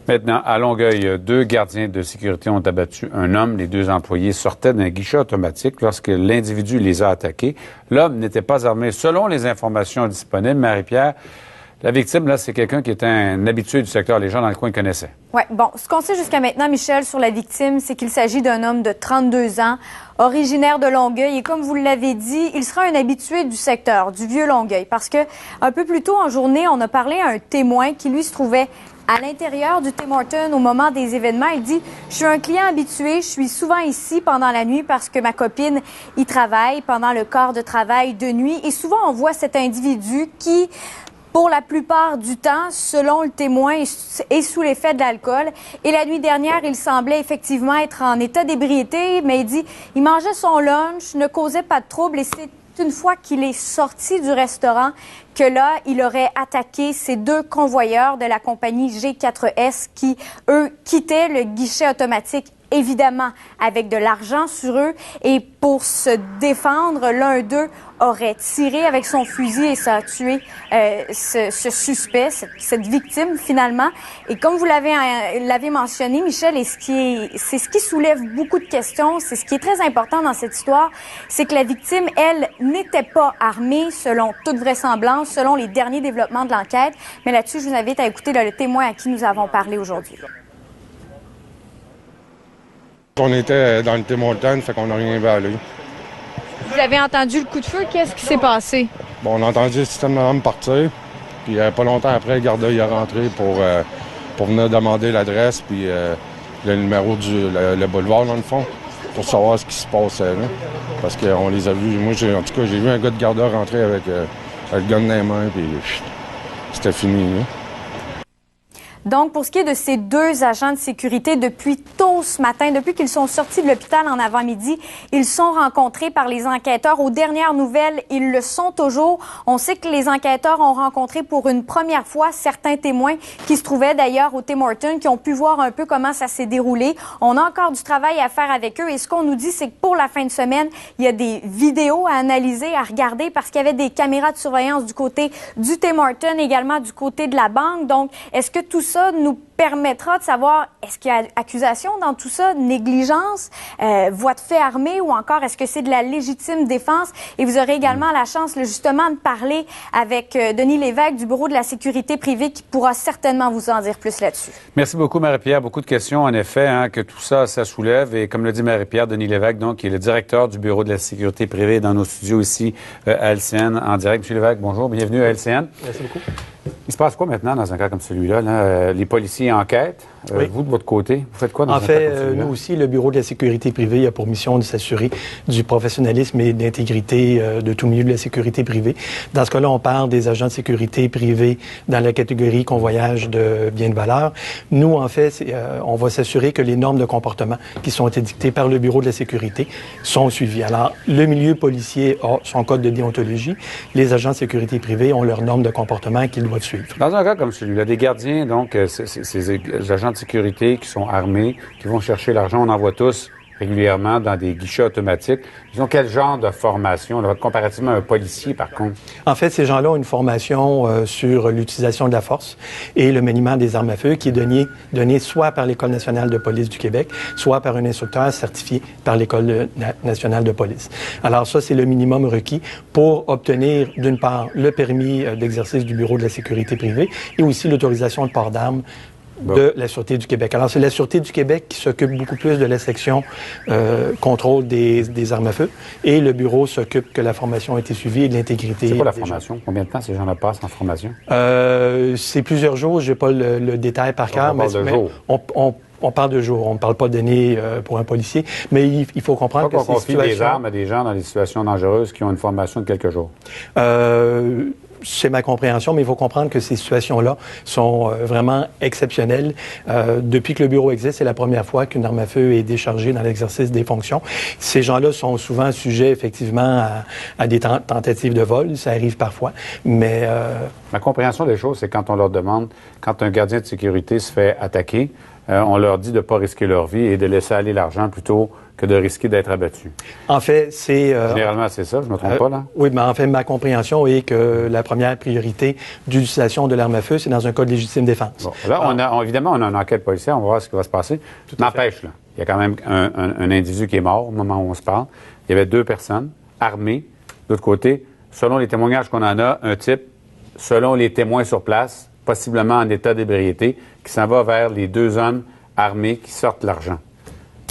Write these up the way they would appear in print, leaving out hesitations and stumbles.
Maintenant, à Longueuil, 2 gardiens de sécurité ont abattu un homme. Les 2 employés sortaient d'un guichet automatique lorsque l'individu les a attaqués. L'homme n'était pas armé. Selon les informations disponibles, Marie-Pierre, la victime, là, c'est quelqu'un qui était un habitué du secteur. Les gens dans le coin connaissaient. Oui, bon, ce qu'on sait jusqu'à maintenant, Michel, sur la victime, c'est qu'il s'agit d'un homme de 32 ans, originaire de Longueuil. Et comme vous l'avez dit, il sera un habitué du secteur, du vieux Longueuil. Parce que un peu plus tôt en journée, on a parlé à un témoin qui, lui, se trouvait à l'intérieur du Tim Hortons au moment des événements. Il dit « Je suis un client habitué, je suis souvent ici pendant la nuit parce que ma copine y travaille pendant le quart de travail de nuit. » Et souvent, on voit cet individu qui, pour la plupart du temps, selon le témoin, est sous l'effet de l'alcool. Et la nuit dernière, il semblait effectivement être en état d'ébriété, mais il dit « Il mangeait son lunch, ne causait pas de trouble et c'est une fois qu'il est sorti du restaurant que là, il aurait attaqué ces 2 convoyeurs de la compagnie G4S qui, eux, quittaient le guichet automatique, évidemment, avec de l'argent sur eux. Et pour se défendre, l'un d'eux aurait tiré avec son fusil et ça a tué ce suspect, cette victime, finalement. Et comme vous l'avez mentionné, Michel, et c'est ce qui soulève beaucoup de questions, c'est ce qui est très important dans cette histoire, c'est que la victime, elle, n'était pas armée, selon toute vraisemblance, selon les derniers développements de l'enquête. Mais là-dessus, je vous invite à écouter le témoin à qui nous avons parlé aujourd'hui. On était dans le Tim Hortons, fait qu'on n'a rien vu aller. Vous avez entendu le coup de feu, qu'est-ce qui s'est passé? Bon, on a entendu le système d'alarme partir, puis pas longtemps après, le gardien est rentré pour venir demander l'adresse, puis le numéro le boulevard, dans le fond, pour savoir ce qui se passait là. Parce qu'on les a vus. Moi, en tout cas, j'ai vu un gars de gardien rentrer avec le gun dans les mains, puis c'était fini, là. Donc, pour ce qui est de ces 2 agents de sécurité, depuis tôt ce matin, depuis qu'ils sont sortis de l'hôpital en avant-midi, ils sont rencontrés par les enquêteurs. Aux dernières nouvelles, ils le sont toujours. On sait que les enquêteurs ont rencontré pour une première fois certains témoins qui se trouvaient d'ailleurs au Tim Hortons, qui ont pu voir un peu comment ça s'est déroulé. On a encore du travail à faire avec eux et ce qu'on nous dit, c'est que pour la fin de semaine, il y a des vidéos à analyser, à regarder parce qu'il y avait des caméras de surveillance du côté du Tim Hortons, également du côté de la banque. Donc, est-ce que tout ça nous permettra de savoir est-ce qu'il y a accusation dans tout ça, négligence, voie de fait armée ou encore est-ce que c'est de la légitime défense? Et vous aurez également la chance justement de parler avec Denis Lévesque du Bureau de la sécurité privée qui pourra certainement vous en dire plus là-dessus. Merci beaucoup, Marie-Pierre. Beaucoup de questions, en effet, que tout ça, ça soulève. Et comme le dit Marie-Pierre, Denis Lévesque, donc, qui est le directeur du Bureau de la sécurité privée dans nos studios ici à LCN en direct. Monsieur Lévesque, bonjour, bienvenue à LCN. Merci beaucoup. Il se passe quoi maintenant dans un cas comme celui-là? Les policiers enquêtent. Oui. Vous, de votre côté, vous faites quoi dans un cas comme celui-là? Nous aussi, le Bureau de la sécurité privée a pour mission de s'assurer du professionnalisme et de l'intégrité de tout milieu de la sécurité privée. Dans ce cas-là, on parle des agents de sécurité privés dans la catégorie convoyage de biens de valeur. Nous, en fait, on va s'assurer que les normes de comportement qui sont édictées par le Bureau de la sécurité sont suivies. Alors, le milieu policier a son code de déontologie. Les agents de sécurité privée ont leurs normes de comportement qu'ils doivent suivre. Dans un cas comme celui-là, des gardiens, donc, ces agents de sécurité qui sont armés, qui vont chercher l'argent, on en voit tous régulièrement dans des guichets automatiques. Ils ont quel genre de formation, là, comparativement à un policier, par contre? En fait, ces gens-là ont une formation sur l'utilisation de la force et le maniement des armes à feu qui est donné soit par l'École nationale de police du Québec, soit par un instructeur certifié par l'École nationale de police. Alors ça, c'est le minimum requis pour obtenir, d'une part, le permis d'exercice du Bureau de la sécurité privée et aussi l'autorisation de port d'armes de la Sûreté du Québec. Alors, c'est la Sûreté du Québec qui s'occupe beaucoup plus de la section contrôle des armes à feu et le bureau s'occupe que la formation ait été suivie et de l'intégrité. C'est quoi la formation? Combien de temps ces gens-là passent en formation? C'est plusieurs jours. Je n'ai pas le détail par cœur. On parle de jours. On parle de jours. On ne parle pas d'années pour un policier. Mais il faut comprendre que qu'on confie des armes à des gens dans des situations dangereuses qui ont une formation de quelques jours. C'est ma compréhension, mais il faut comprendre que ces situations-là sont vraiment exceptionnelles. Depuis que le bureau existe, c'est la première fois qu'une arme à feu est déchargée dans l'exercice des fonctions. Ces gens-là sont souvent sujets, effectivement, à des tentatives de vol. Ça arrive parfois, mais... Ma compréhension des choses, c'est quand on leur demande, quand un gardien de sécurité se fait attaquer, on leur dit de ne pas risquer leur vie et de laisser aller l'argent plutôt que de risquer d'être abattu. En fait, c'est... Généralement, c'est ça, je ne me trompe pas, là? Oui, mais en fait, ma compréhension est que la première priorité d'utilisation de l'arme à feu, c'est dans un cas de légitime défense. Bon, là, évidemment, on a une enquête policière, on va voir ce qui va se passer. N'empêche, là, il y a quand même un individu qui est mort au moment où on se parle. Il y avait 2 personnes armées. De l'autre côté, selon les témoignages qu'on en a, un type, selon les témoins sur place, possiblement en état d'ébriété, qui s'en va vers les 2 hommes armés qui sortent l'argent.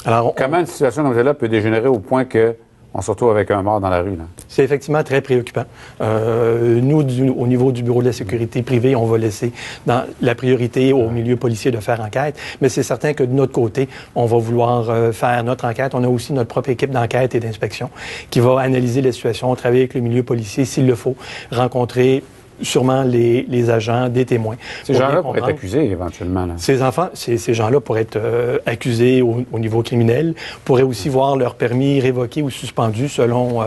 Alors, comment une situation comme celle-là peut dégénérer au point qu'on se retrouve avec un mort dans la rue, là? C'est effectivement très préoccupant. Nous, au niveau du Bureau de la sécurité privée, on va laisser dans la priorité au milieu policier de faire enquête, mais c'est certain que de notre côté, on va vouloir faire notre enquête. On a aussi notre propre équipe d'enquête et d'inspection qui va analyser la situation, travailler avec le milieu policier s'il le faut, rencontrer sûrement les agents, des témoins. Ces gens-là pourraient être accusés éventuellement. Là. Ces gens-là pourraient être accusés au niveau criminel, pourraient aussi voir leur permis révoqué ou suspendu selon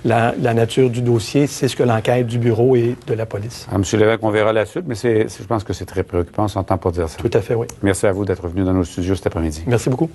la nature du dossier. C'est ce que l'enquête du bureau et de la police. Alors, M. Lévesque, on verra la suite, mais je pense que c'est très préoccupant, on s'entend pour dire ça. Tout à fait, oui. Merci à vous d'être venu dans nos studios cet après-midi. Merci beaucoup.